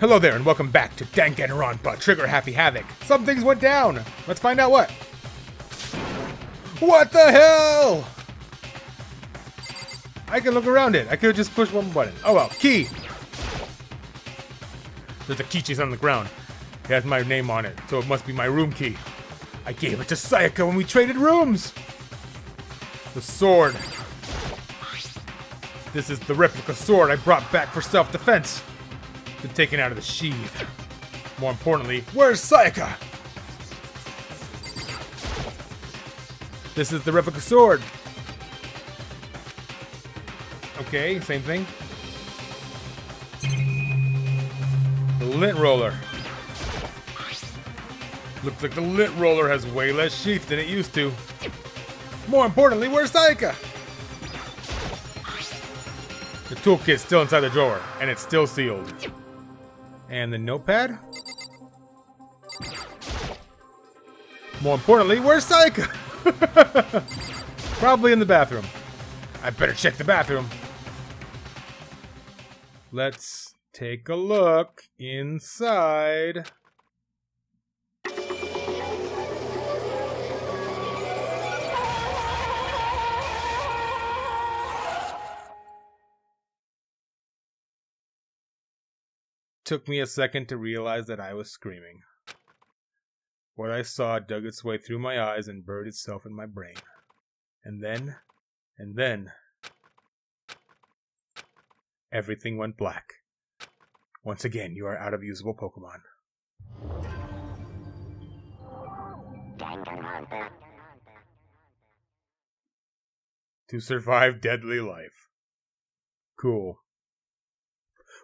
Hello there and welcome back to Danganronpa Trigger Happy Havoc. Some things went down. Let's find out what. What the hell? I can look around it. I could have just pushed one button. Oh well, key. There's a key chase on the ground. It has my name on it, so it must be my room key. I gave it to Sayaka when we traded rooms. The sword. This is the replica sword I brought back for self-defense. Been taken out of the sheath. More importantly, where's Sayaka? This is the replica sword. Okay, same thing. The lint roller. Looks like the lint roller has way less sheath than it used to. More importantly, where's Sayaka? The toolkit's still inside the drawer, and it's still sealed. And the notepad? More importantly, where's Sayaka? Probably in the bathroom. I better check the bathroom. Let's take a look inside. Took me a second to realize that I was screaming. What I saw dug its way through my eyes and buried itself in my brain. And then, everything went black. Once again, you are out of usable Pokemon. To survive deadly life. Cool.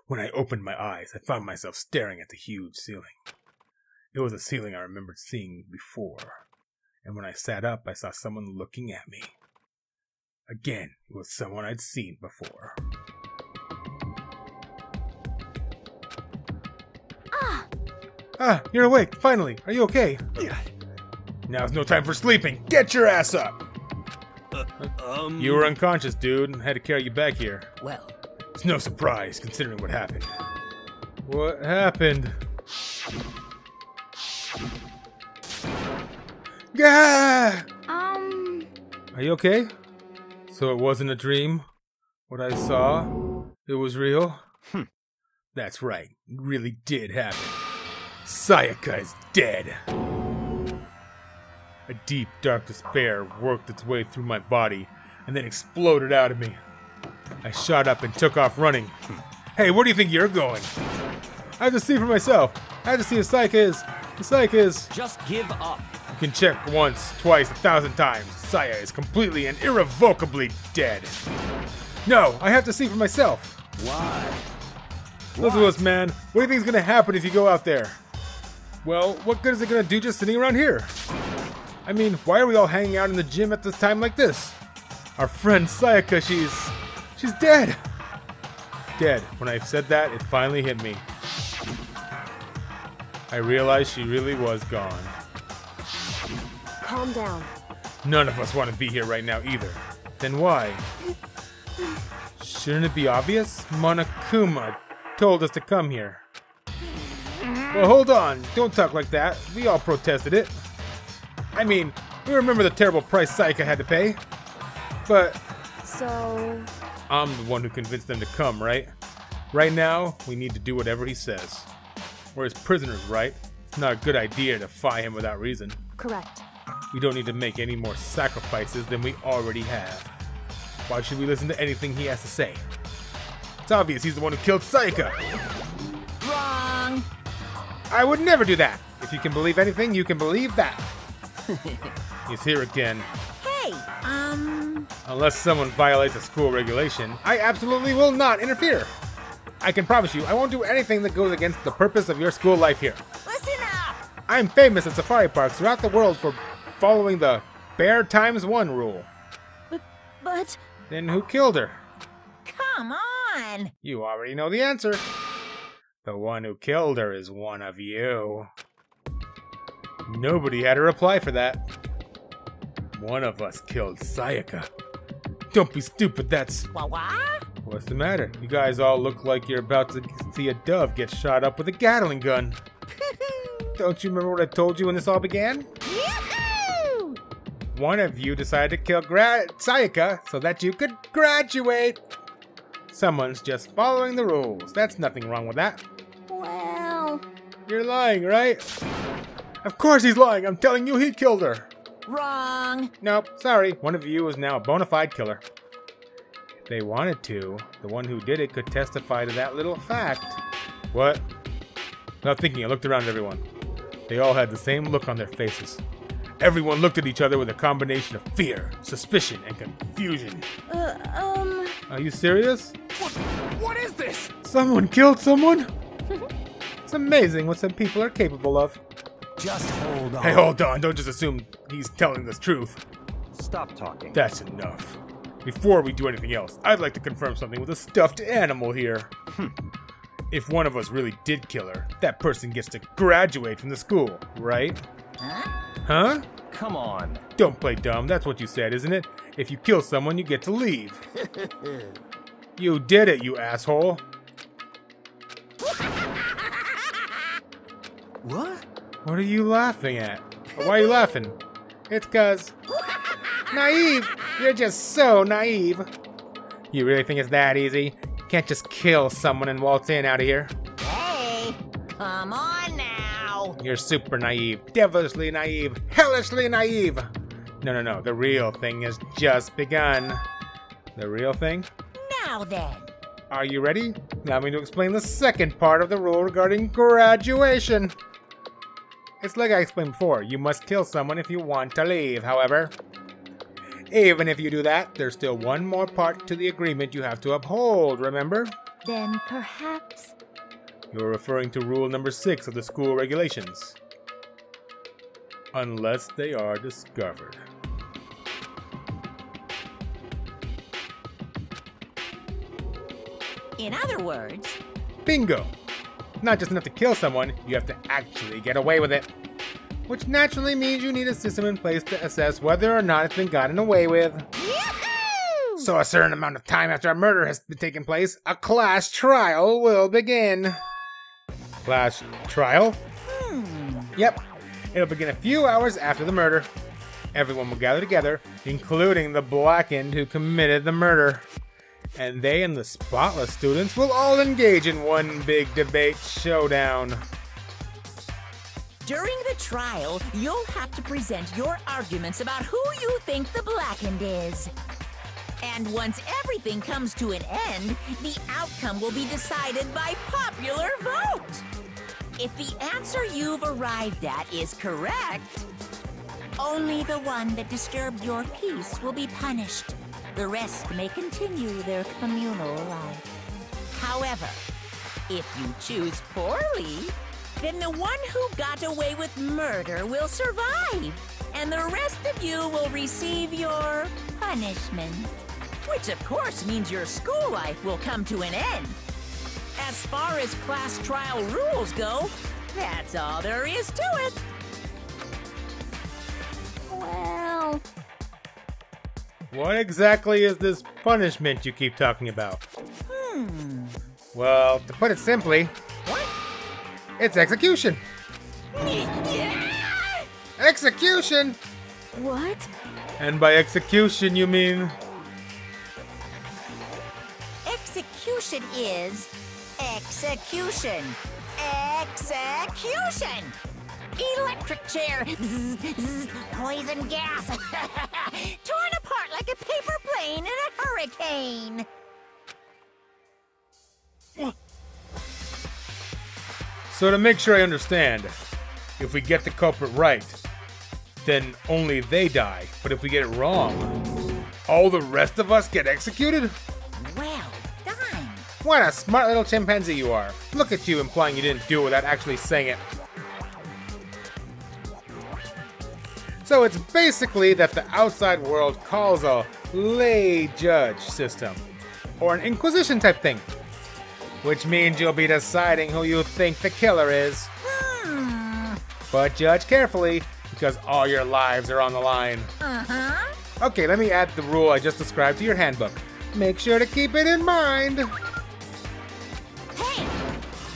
When I opened my eyes, I found myself staring at the huge ceiling. It was a ceiling I remembered seeing before, and when I sat up, I saw someone looking at me. Again, it was someone I'd seen before. You're awake, finally. Are you okay? Now's no time for sleeping. Get your ass up! You were unconscious, dude. I had to carry you back here. Well, it's no surprise, considering what happened. What happened? Gah! Are you okay? So it wasn't a dream? What I saw? It was real? That's right. It really did happen. Sayaka is dead. A deep, dark despair worked its way through my body and then exploded out of me. I shot up and took off running. Hey, where do you think you're going? I have to see for myself. I have to see if Sayaka is. If Sayaka is. Just give up. You can check once, twice, 1,000 times. Saya is completely and irrevocably dead. No, I have to see for myself. Why? Listen to us, man. What do you think is going to happen if you go out there? Well, what good is it going to do just sitting around here? I mean, why are we all hanging out in the gym at this time like this? Our friend Sayaka, she's dead. Dead. When I said that, it finally hit me. I realized she really was gone. Calm down. None of us want to be here right now either. Then why? Shouldn't it be obvious? Monokuma told us to come here. Well, hold on. Don't talk like that. We all protested it. I mean, we remember the terrible price Sayaka had to pay. But So... I'm the one who convinced them to come, right? Right now, we need to do whatever he says. We're his prisoners, right? It's not a good idea to defy him without reason. correct. We don't need to make any more sacrifices than we already have. Why should we listen to anything he has to say? It's obvious he's the one who killed Sayaka. Wrong. I would never do that. If you can believe anything, you can believe that. He's here again. Hey, Unless someone violates a school regulation, I absolutely will not interfere. I can promise you, I won't do anything that goes against the purpose of your school life here. listen up. I'm famous at safari parks throughout the world for following the Bear Times 1 rule. But, Then who killed her? come on. You already know the answer. The one who killed her is one of you. Nobody had a reply for that. One of us killed Sayaka. Don't be stupid, that's... What? What's the matter? You guys all look like you're about to see a dove get shot up with a Gatling gun. Don't you remember what I told you when this all began? Yoo-hoo! One of you decided to kill Sayaka so that you could graduate. Someone's just following the rules. That's nothing wrong with that. Well... You're lying, right? Of course he's lying. I'm telling you he killed her. Wrong. Nope, sorry. One of you is now a bona fide killer. If they wanted to, the one who did it could testify to that little fact. What? Without thinking, I looked around at everyone. They all had the same look on their faces. Everyone looked at each other with a combination of fear, suspicion, and confusion. Are you serious? What is this? Someone killed someone? It's amazing what some people are capable of. Just hold on. Hey, hold on. Don't just assume he's telling the truth. Stop talking. That's enough. Before we do anything else, I'd like to confirm something with a stuffed animal here. If one of us really did kill her, that person gets to graduate from the school, right? Huh? Come on. Don't play dumb. That's what you said, isn't it? If you kill someone, you get to leave. You did it, you asshole. What? What are you laughing at? Or why are you laughing? It's 'cause... Naive! You're just so naive. You really think it's that easy? You can't just kill someone and waltz in out of here. Hey, come on now. You're super naive, devilishly naive, hellishly naive. No. The real thing has just begun. The real thing? Now then. Are you ready? Now I'm going to explain the second part of the rule regarding graduation. It's like I explained before. You must kill someone if you want to leave, however. Even if you do that, there's still one more part to the agreement you have to uphold, remember? Then perhaps... You're referring to rule number 6 of the school regulations. Unless they are discovered. In other words... Bingo! Not just enough to kill someone, you have to actually get away with it. Which naturally means you need a system in place to assess whether or not it's been gotten away with. Yahoo! So a certain amount of time after a murder has been taken place, a class trial will begin. Class trial? Yep. It'll begin a few hours after the murder. Everyone will gather together, including the blackened who committed the murder. And they and the spotless students will all engage in one big debate showdown. During the trial, you'll have to present your arguments about who you think the blackened is. And once everything comes to an end, the outcome will be decided by popular vote. If the answer you've arrived at is correct, only the one that disturbed your peace will be punished. The rest may continue their communal life. However, if you choose poorly, then the one who got away with murder will survive, and the rest of you will receive your punishment. Which of course means your school life will come to an end. As far as class trial rules go, that's all there is to it. Well... What exactly is this punishment you keep talking about? Well, to put it simply, What? it's execution. Execution! What? And by execution you mean... Execution is execution. Execution! Electric chair. Zzz, zzz, poison gas. Torn apart like a paper plane in a hurricane. So to make sure I understand, if we get the culprit right, then only they die. But if we get it wrong, all the rest of us get executed? Well done. What a smart little chimpanzee you are. Look at you implying you didn't do it without actually saying it. So it's basically that the outside world calls a lay judge system, or an inquisition type thing, which means you'll be deciding who you think the killer is. But judge carefully, because all your lives are on the line. Uh-huh. Okay, let me add the rule I just described to your handbook. Make sure to keep it in mind. Hey!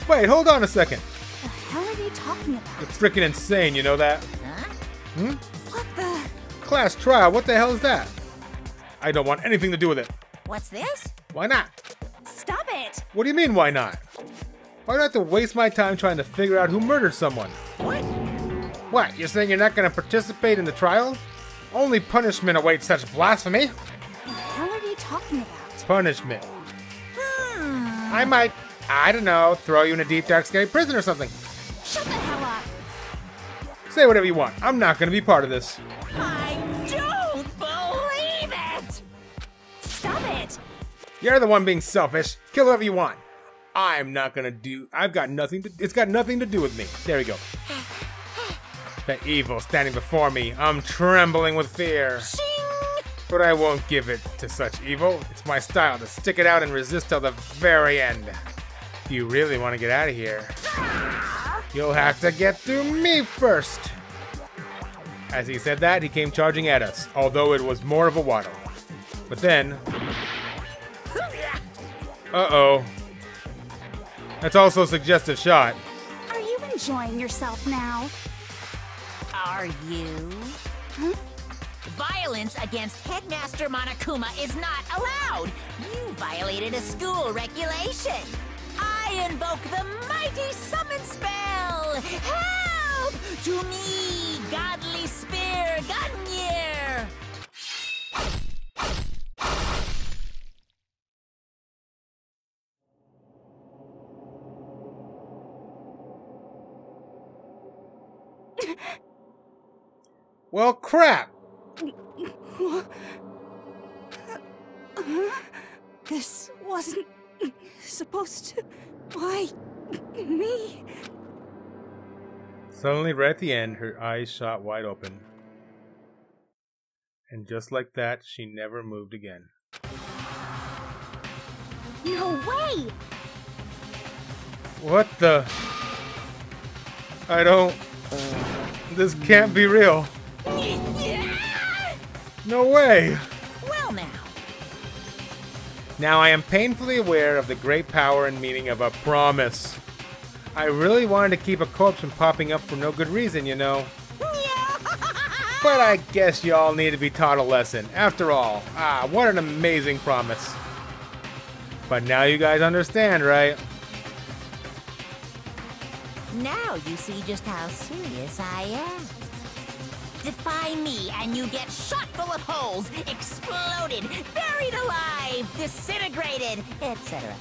Wait, hold on a second. The hell are they talking about? You're freaking insane, you know that? Huh? Hmm? What the? Class trial, what the hell is that? I don't want anything to do with it. What's this? Why not? Stop it! What do you mean, why not? Why do I have to waste my time trying to figure out who murdered someone? What? What, you're saying you're not going to participate in the trial? Only punishment awaits such blasphemy. The hell are they talking about? Punishment. Hmm. I might, I don't know, throw you in a deep, dark, scary prison or something. Shut the hell up! Say whatever you want. I'm not going to be part of this. I don't believe it! Stop it! You're the one being selfish. Kill whoever you want. I'm not going to do, I've got nothing to, it's got nothing to do with me. There we go. The evil standing before me. I'm trembling with fear. Shing! But I won't give it to such evil. It's my style to stick it out and resist till the very end. If you really want to get out of here, you'll have to get through me first. As he said that, he came charging at us, although it was more of a waddle. But then... Uh-oh. That's also a suggestive shot. Are you enjoying yourself now? Are you? Huh? Violence against Headmaster Monokuma is not allowed. You violated a school regulation. I invoke the mighty summon spell. Help! To me, godly spear, Gungnir! Well, crap! This wasn't supposed to... Why... me? Suddenly, right at the end, her eyes shot wide open. And just like that, she never moved again. No way! What the... I don't... This can't be real. No way! Well now. Now I am painfully aware of the great power and meaning of a promise. I really wanted to keep a corpse from popping up for no good reason, you know. But I guess y'all need to be taught a lesson. After all, what an amazing promise. But now you guys understand, right? Now you see just how serious I am. Defy me and you get shot full of holes, exploded, buried alive, disintegrated, etc.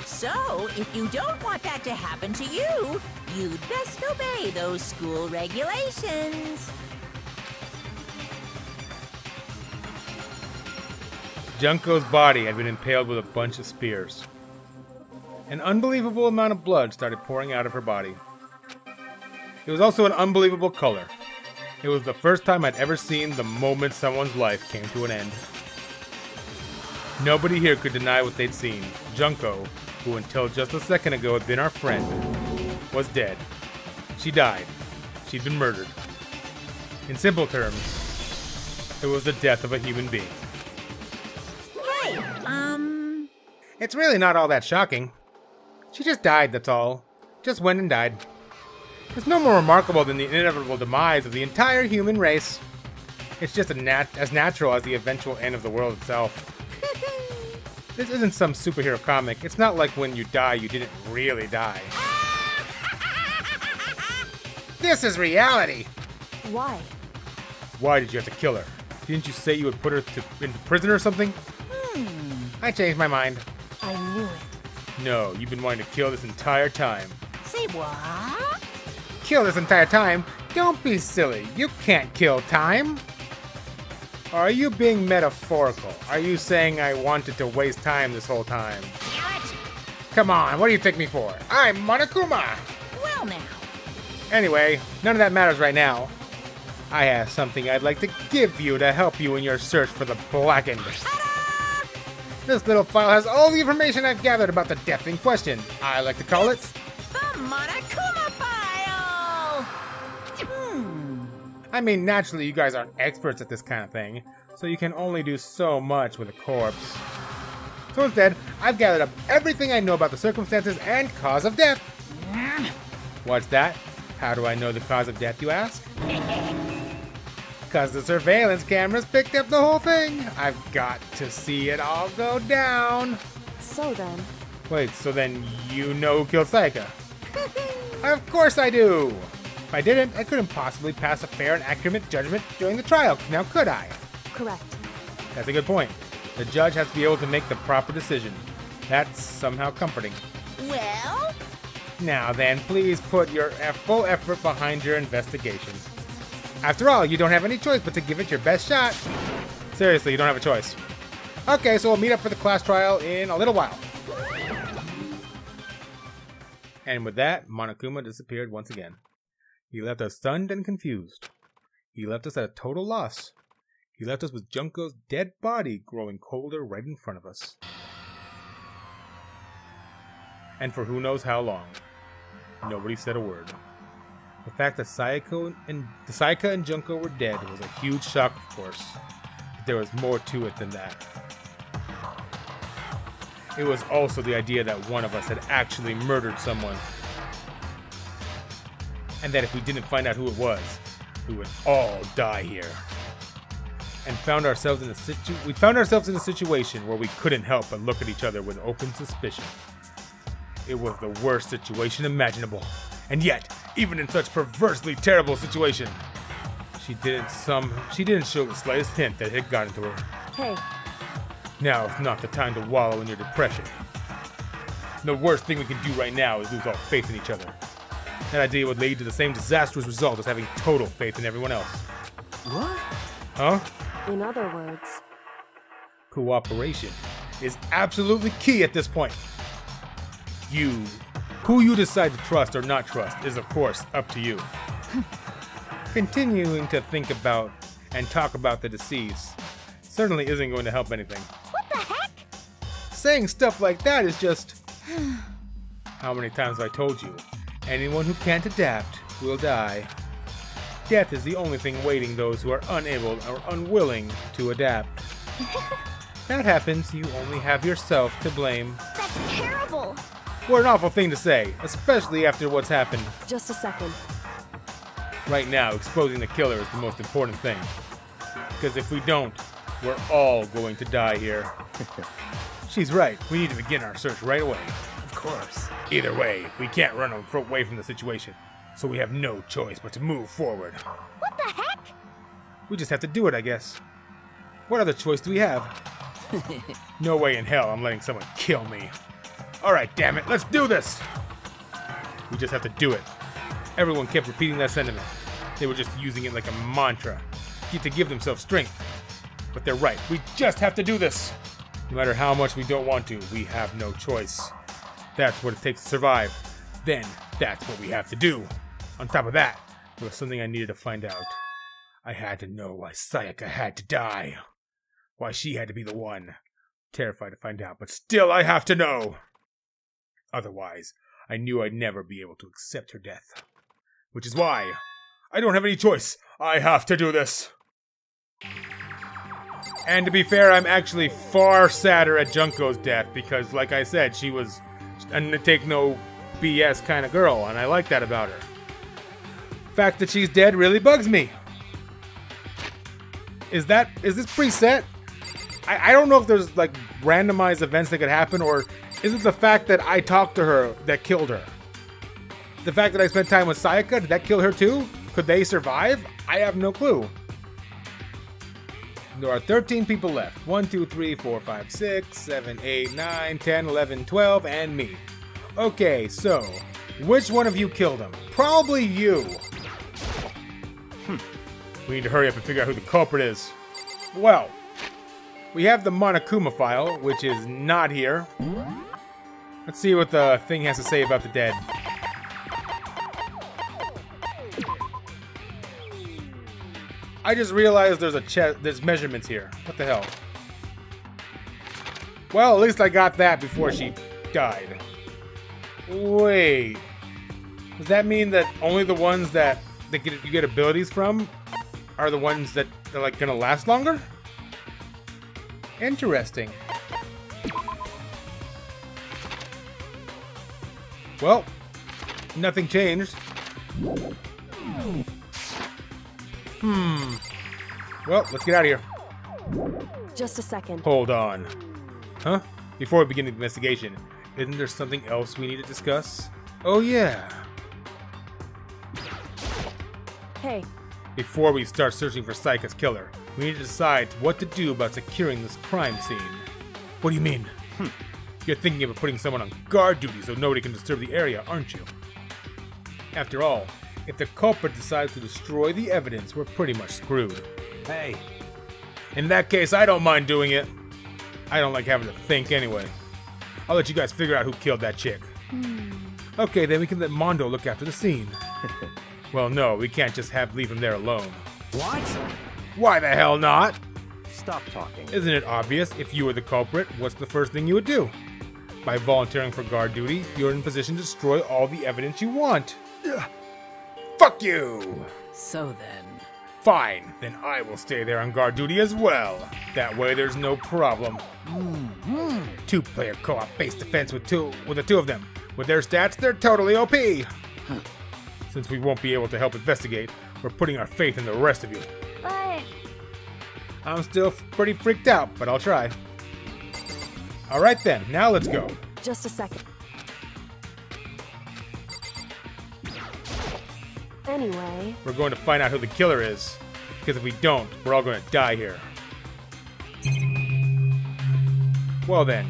So, if you don't want that to happen to you, you'd best obey those school regulations. Junko's body had been impaled with a bunch of spears. An unbelievable amount of blood started pouring out of her body. It was also an unbelievable color. It was the first time I'd ever seen the moment someone's life came to an end. Nobody here could deny what they'd seen. Junko, who until just a second ago had been our friend, was dead. She died. She'd been murdered. In simple terms, it was the death of a human being. Hey, It's really not all that shocking. She just died, that's all. Just went and died. It's no more remarkable than the inevitable demise of the entire human race. It's just as natural as the eventual end of the world itself. This isn't some superhero comic. It's not like when you die, you didn't really die. This is reality! Why? Why did you have to kill her? Didn't you say you would put her into prison or something? I changed my mind. I knew it. No, you've been wanting to kill this entire time. say what? Kill this entire time? Don't be silly. You can't kill time. Or are you being metaphorical? Are you saying I wanted to waste time this whole time? Damn it! Come on, what do you take me for? I'm Monokuma! Well now. Anyway, none of that matters right now. I have something I'd like to give you to help you in your search for the Blackened. Ta-da! This little file has all the information I've gathered about the death in question. I like to call it... The Monokuma file! I mean, naturally, you guys aren't experts at this kind of thing, so you can only do so much with a corpse. So instead, I've gathered up everything I know about the circumstances and cause of death. What's that? How do I know the cause of death, you ask? Because the surveillance cameras picked up the whole thing. I've got to see it all go down. So then... Wait, so then you know who killed Sayaka? Of course I do! If I didn't, I couldn't possibly pass a fair and accurate judgment during the trial, now could I? Correct. That's a good point. The judge has to be able to make the proper decision. That's somehow comforting. Well? Now then, please put your full effort behind your investigation. After all, you don't have any choice but to give it your best shot. Seriously, you don't have a choice. Okay, so we'll meet up for the class trial in a little while. And with that, Monokuma disappeared once again. He left us stunned and confused. He left us at a total loss. He left us with Junko's dead body growing colder right in front of us. And for who knows how long. Nobody said a word. The fact that Sayaka and Junko were dead was a huge shock, of course. But there was more to it than that. It was also the idea that one of us had actually murdered someone. And that if we didn't find out who it was, we would all die here. And we found ourselves in a situation where we couldn't help but look at each other with open suspicion. It was the worst situation imaginable. And yet, even in such perversely terrible situation, she didn't show the slightest hint that it had gotten to her. Hey. Now is not the time to wallow in your depression. The worst thing we can do right now is lose all faith in each other. That idea would lead to the same disastrous result as having total faith in everyone else. What? Huh? In other words... Cooperation is absolutely key at this point. Who you decide to trust or not trust is of course up to you. Continuing to think about and talk about the deceased certainly isn't going to help anything. What the heck? Saying stuff like that is just... How many times have I told you? Anyone who can't adapt will die. Death is the only thing waiting those who are unable or unwilling to adapt. That happens, you only have yourself to blame. That's terrible! What an awful thing to say, especially after what's happened. Just a second. Right now, exposing the killer is the most important thing. Because if we don't, we're all going to die here. She's right, we need to begin our search right away. Of course. Either way, we can't run away from the situation, so we have no choice but to move forward. What the heck? We just have to do it, I guess. What other choice do we have? No way in hell I'm letting someone kill me. Alright, damn it, let's do this! We just have to do it. Everyone kept repeating that sentiment. They were just using it like a mantra, to give themselves strength. But they're right, we just have to do this! No matter how much we don't want to, we have no choice. That's what it takes to survive. Then, that's what we have to do. On top of that, there was something I needed to find out. I had to know why Sayaka had to die. Why she had to be the one. Terrified to find out, but still I have to know! Otherwise, I knew I'd never be able to accept her death. Which is why I don't have any choice. I have to do this. And to be fair, I'm actually far sadder at Junko's death because, like I said, she was a take no BS kind of girl, and I like that about her. The fact that she's dead really bugs me. Is this preset? I don't know if there's like randomized events that could happen, or is it the fact that I talked to her that killed her? The fact that I spent time with Sayaka, did that kill her too? Could they survive? I have no clue. There are 13 people left. 1, 2, 3, 4, 5, 6, 7, 8, 9, 10, 11, 12, and me. Okay, so, which one of you killed him? Probably you. We need to hurry up and figure out who the culprit is. Well, we have the Monokuma file, which is not here. Let's see what the thing has to say about the dead. I just realized there's measurements here. What the hell? Well, at least I got that before she died. Wait. Does that mean that only the ones that you get abilities from are the ones that are like gonna last longer? Interesting. Well, nothing changed. Well, let's get out of here. Just a second. Hold on. Huh? Before we begin the investigation, isn't there something else we need to discuss? Oh yeah. Hey, Before we start searching for Saika's killer, we need to decide what to do about securing this crime scene. What do you mean? You're thinking of putting someone on guard duty so nobody can disturb the area, aren't you? After all, if the culprit decides to destroy the evidence, we're pretty much screwed. Hey, In that case, I don't mind doing it. I don't like having to think anyway. I'll let you guys figure out who killed that chick. Okay, then we can let Mondo look after the scene. Well, no, we can't just leave him there alone. what? Why the hell not? Stop talking. Isn't it obvious if you were the culprit, what's the first thing you would do? By volunteering for guard duty, you're in position to destroy all the evidence you want. Fuck you! So then, Fine, then I will stay there on guard duty as well. That way there's no problem. Two-player co-op base defense with the two of them. With their stats, they're totally OP. Since we won't be able to help investigate, we're putting our faith in the rest of you. but I'm still pretty freaked out, but I'll try. Alright then, now let's go. just a second. Anyway, We're going to find out who the killer is. Because if we don't, we're all going to die here. Well then,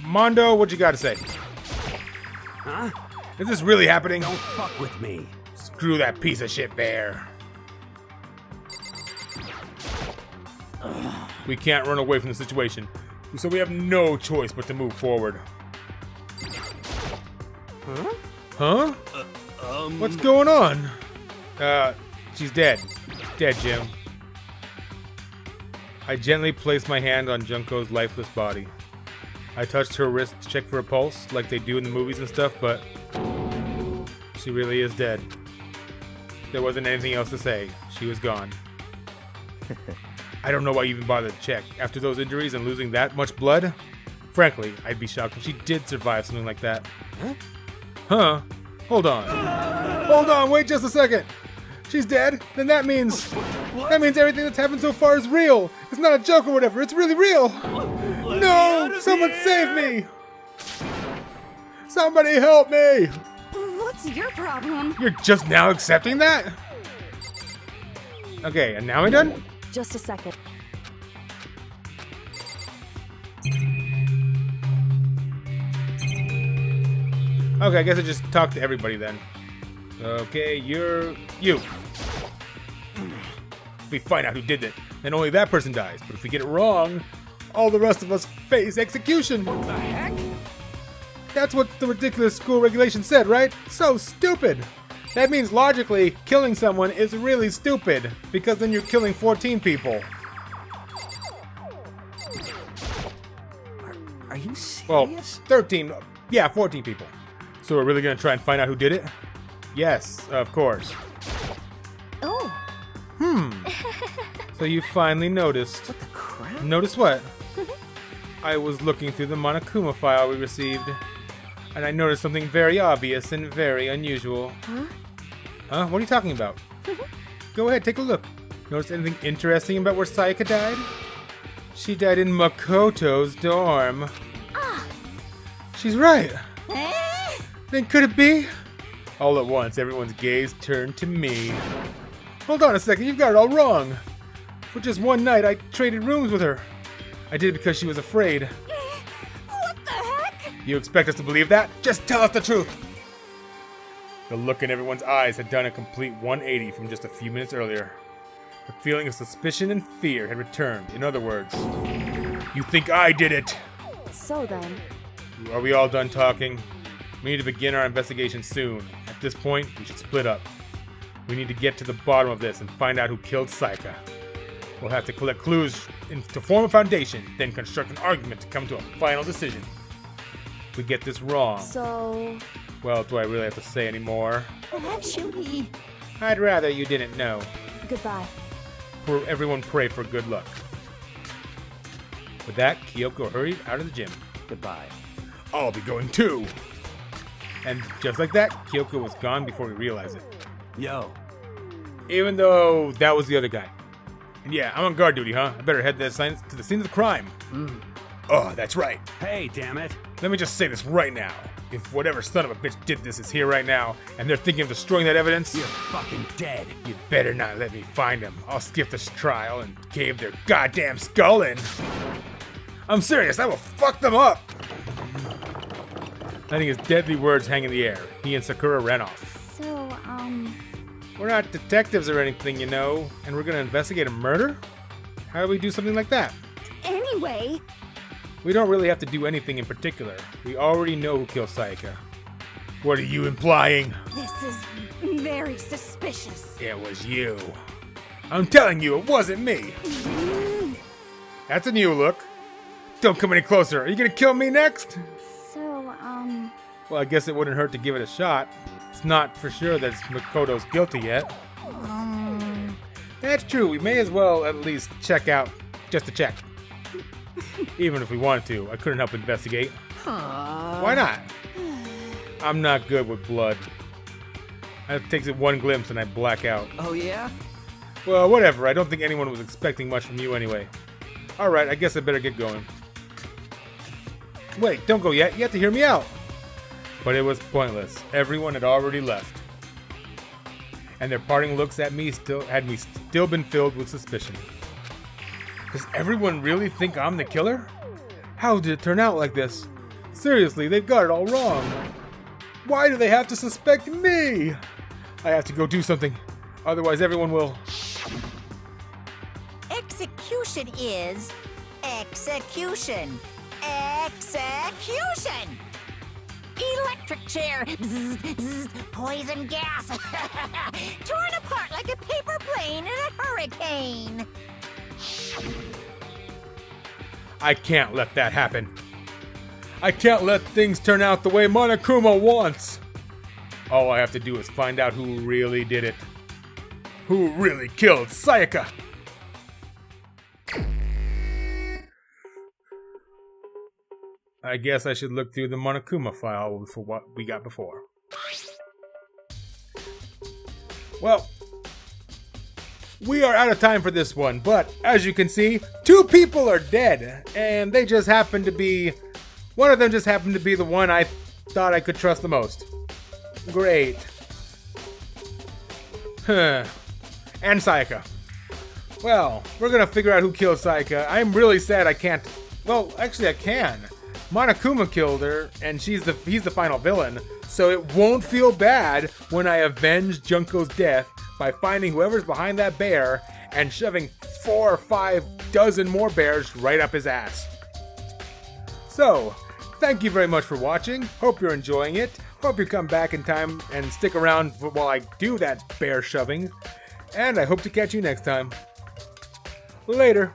Mondo, what you got to say? Huh? Is this really happening? Don't fuck with me. Screw that piece of shit bear. We can't run away from the situation, so we have no choice but to move forward. Huh? What's going on? She's dead. Dead, Jim. I gently placed my hand on Junko's lifeless body. I touched her wrist to check for a pulse, like they do in the movies and stuff, but she really is dead. There wasn't anything else to say. She was gone. I don't know why you even bothered to check. After those injuries and losing that much blood? Frankly, I'd be shocked if she did survive something like that. Huh? Hold on. Hold on, wait just a second. She's dead? Then that means everything that's happened so far is real. It's not a joke or whatever, it's really real. No! Someone save me! Somebody help me! what's your problem? You're just now accepting that? Okay, and now we're done? Just a second. Okay, I guess I just talked to everybody then. Okay, you're you. If we find out who did it, then only that person dies. But if we get it wrong, all the rest of us face execution. What the heck? That's what the ridiculous school regulation said, right? So stupid. That means logically, killing someone is really stupid, because then you're killing 14 people. Are you serious? Well, 13, yeah, 14 people. So we're really gonna try and find out who did it? Yes, of course. Oh, So you finally noticed. What the crap? Notice what? I was looking through the Monokuma file we received, and I noticed something very obvious and very unusual. Huh? What are you talking about? Go ahead, take a look. Notice anything interesting about where Sayaka died? She died in Makoto's dorm. She's right. Then could it be? All at once, everyone's gaze turned to me. Hold on a second, you've got it all wrong. For just one night, I traded rooms with her. I did it because she was afraid. what the heck? You expect us to believe that? Just tell us the truth! The look in everyone's eyes had done a complete 180 from just a few minutes earlier. The feeling of suspicion and fear had returned. In other words, you think I did it! So then, Are we all done talking? We need to begin our investigation soon. At this point, we should split up. We need to get to the bottom of this and find out who killed Sayaka. We'll have to collect clues to form a foundation, then construct an argument to come to a final decision. If we get this wrong, so well, do I really have to say any more? Actually, I'd rather you didn't know. goodbye. Everyone pray for good luck. With that, Kyoko hurried out of the gym. Goodbye. I'll be going too. And just like that, Kyoko was gone before we realized it. Yo. Even though that was the other guy. And yeah, I'm on guard duty, huh? I better head to the scene of the crime. Oh, that's right. Hey, damn it. Let me just say this right now. If whatever son of a bitch did this is here right now, and they're thinking of destroying that evidence, You're fucking dead. you better not let me find him. I'll skip this trial and cave their goddamn skull in. I'm serious, I will fuck them up! Letting his deadly words hang in the air, he and Sakura ran off. So, We're not detectives or anything, you know, and we're gonna investigate a murder? How do we do something like that? anyway, We don't really have to do anything in particular. We already know who killed Sayaka. What are you implying? this is very suspicious. It was you. I'm telling you, it wasn't me. That's a new look. Don't come any closer. Are you gonna kill me next? So, Well, I guess it wouldn't hurt to give it a shot. It's not for sure that Makoto's guilty yet. That's true. We may as well at least check out, just to check. Even if we wanted to, I couldn't help investigate. Why not? I'm not good with blood. It takes it one glimpse and I black out. Oh, yeah? Well, whatever. I don't think anyone was expecting much from you anyway. Alright, I guess I better get going. Wait, don't go yet. You have to hear me out. But it was pointless. Everyone had already left. And their parting looks at me had me still been filled with suspicion. Does everyone really think I'm the killer? How did it turn out like this? Seriously, they've got it all wrong. Why do they have to suspect me? I have to go do something. Otherwise everyone will... Execution is execution. Execution! Electric chair. Bzz, bzz, poison gas. Torn apart like a paper plane in a hurricane. I can't let that happen. I can't let things turn out the way Monokuma wants. All I have to do is find out who really did it. Who really killed Sayaka? I guess I should look through the Monokuma file for what we got before. Well, we are out of time for this one, but as you can see, 2 people are dead, and they just happen to be... One of them just happened to be the one I thought I could trust the most. Great. Huh. And Sayaka. Well, we're gonna figure out who killed Sayaka. I'm really sad I can't... Well, actually I can. Monokuma killed her, and he's the final villain, so it won't feel bad when I avenge Junko's death by finding whoever's behind that bear and shoving 4 or 5 dozen more bears right up his ass. So, thank you very much for watching. Hope you're enjoying it. Hope you come back in time and stick around while I do that bear shoving. And I hope to catch you next time. Later.